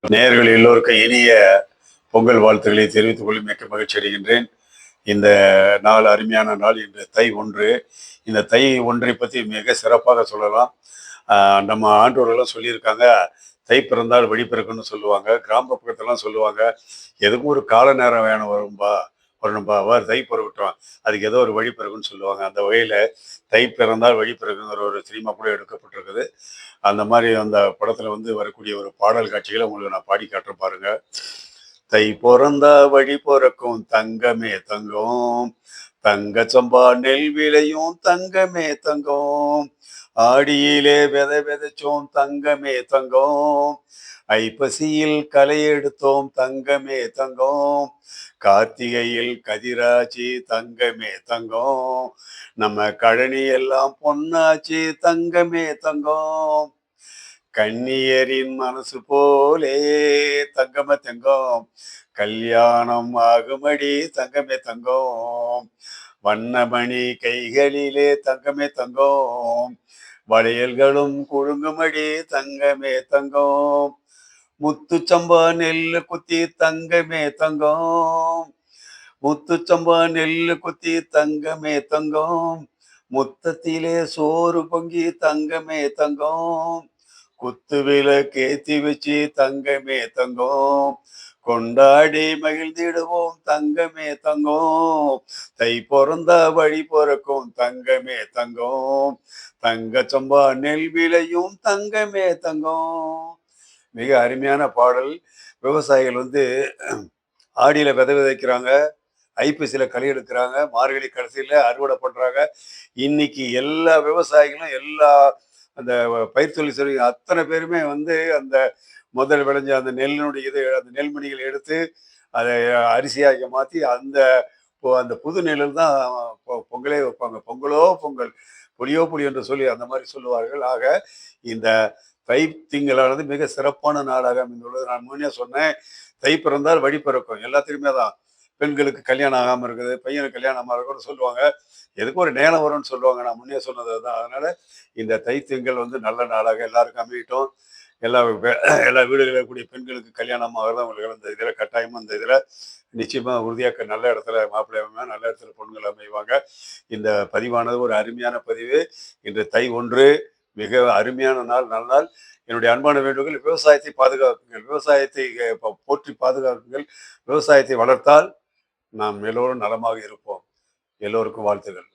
நேயர்கள் எல்லோருக்கும் இனிய பொங்கல் வாழ்த்துக்களை தெரிவித்துக் கொள்ள மிக்க மகிழ்ச்சி அடைகின்றேன். இந்த நாள் அருமையான நாள். இன்று தை 1. இந்த தை 1 பற்றி மிக சிறப்பாக சொல்லலாம். நம்ம ஆண்டோர்கள்லாம் சொல்லியிருக்காங்க, தை பிறந்தால் வழி பிறக்கும்னு சொல்லுவாங்க. கிராம பக்கத்துலலாம் சொல்லுவாங்க, எதுக்கும் ஒரு கால நேரம் வேணும் வரணும்பா தை பிறக்கட்டும், அதுக்கு ஏதோ ஒரு வழி பிறகுன்னு சொல்லுவாங்க. அந்த வகையில் தை பிறந்தால் வழி பிறகுங்கிற ஒரு சினிமா கூட எடுக்கப்பட்டிருக்குது. அந்த மாதிரி அந்த படத்துல வரக்கூடிய ஒரு பாடல் காட்சிகளை உங்களுக்கு நான் பாடி காட்டுறேன் பாருங்க. தை பிறந்தா வழி பிறக்கும் தங்கமே தங்கம், தங்க சம்பா நெல் விளையும் தங்கமே தங்கம், ஆடியிலே விதை விதைச்சோம் தங்கமே தங்கம், ஐப்பசியில் களை எடுத்தோம் தங்கமே தங்கம், கார்த்திகையில் கதிராச்சி தங்கமே தங்கம், நம்ம கழனி எல்லாம் பொன்னாச்சு தங்கமே தங்கம், கண்ணியரின் மனசு போலே தங்கம தங்கம், கல்யாணம் ஆகுமடி தங்கமே தங்கம், வண்ணமணி கைகளிலே தங்கமே தங்கம், வளையல்களும் குழுங்குமடி தங்கமே தங்கம், முத்துச்சம்பா நெல்லு குத்தி தங்கமே தங்கம், முத்துச்சம்பா நெல்லு குத்தி தங்கமே தங்கம், முத்தத்திலே சோறு பொங்கி தங்கமே தங்கம், குத்து விளக்கேத்தி வச்சு தங்கமே தங்கம், கொண்டாடி மகிழ்ந்திடுவோம் தங்கமே தங்கம், தை பிறந்தா வழி பிறக்கும் தங்கமே தங்கம், தங்க சம்பா நெல் விளையும் தங்கமே தங்கம். மிக அருமையான பாடல். விவசாயிகள் ஆடியில விதை விதைக்கிறாங்க, ஐப்பசியில களை எடுக்கிறாங்க, மார்கழி கடைசியில அறுவடை பண்றாங்க. இன்னைக்கு எல்லா விவசாயிகளும் எல்லா அந்த பயிர் தொழில் செய்ற அத்தனை பேருமே அந்த முதல் விளைஞ்ச அந்த நெல்லினுடைய அந்த நெல்மணிகளை எடுத்து அதை அரிசியாக மாற்றி அந்த புது நெல்லில் தான் பொங்கலே வைப்பாங்க. பொங்கலோ பொங்கல், புளியோ புளி என்று சொல்லி அந்த மாதிரி சொல்லுவார்கள். ஆக இந்த தை திங்களானது மிக சிறப்பான நாளாக அமைந்துள்ளது. நான் முன்னே சொன்னேன், தை பிறந்தால் வழி பிறக்கும். எல்லாத்துக்குமே தான். பெண்களுக்கு கல்யாணம் ஆகாமல் இருக்குது, பையனுக்கு கல்யாணம் ஆகாமல் இருக்குன்னு சொல்லுவாங்க. எதுக்கும் ஒரு நேரம் வரும்னு சொல்லுவாங்க. நான் முன்னே சொன்னது தான். அதனால இந்த தை திங்கள் நல்ல நாளாக எல்லாருக்கும் அமையட்டும். எல்லா எல்லா வீடுகளில் இருக்கக்கூடிய பெண்களுக்கு கல்யாணம் ஆகிறது அவங்களுக்கு இந்த இதில் கட்டாயமாக இந்த இதில் நிச்சயமாக உறுதியாக நல்ல இடத்துல மாப்பிள்ளை அமைவாங்க, நல்ல இடத்துல பொண்ணுகள் அமைவாங்க. இந்த பதிவானது ஒரு அருமையான பதிவு. இன்று தை 1 மிக அருமையான நாள், நல்ல நாள். என்னுடைய அன்பான வேண்டுகோள், விவசாயத்தை பாதுகாக்குங்கள், விவசாயத்தை போற்றி பாதுகாக்குங்கள். விவசாயத்தை வளர்த்தால் நாம் எல்லோரும் நலமாக இருப்போம். எல்லோருக்கும் வாழ்த்துகள்.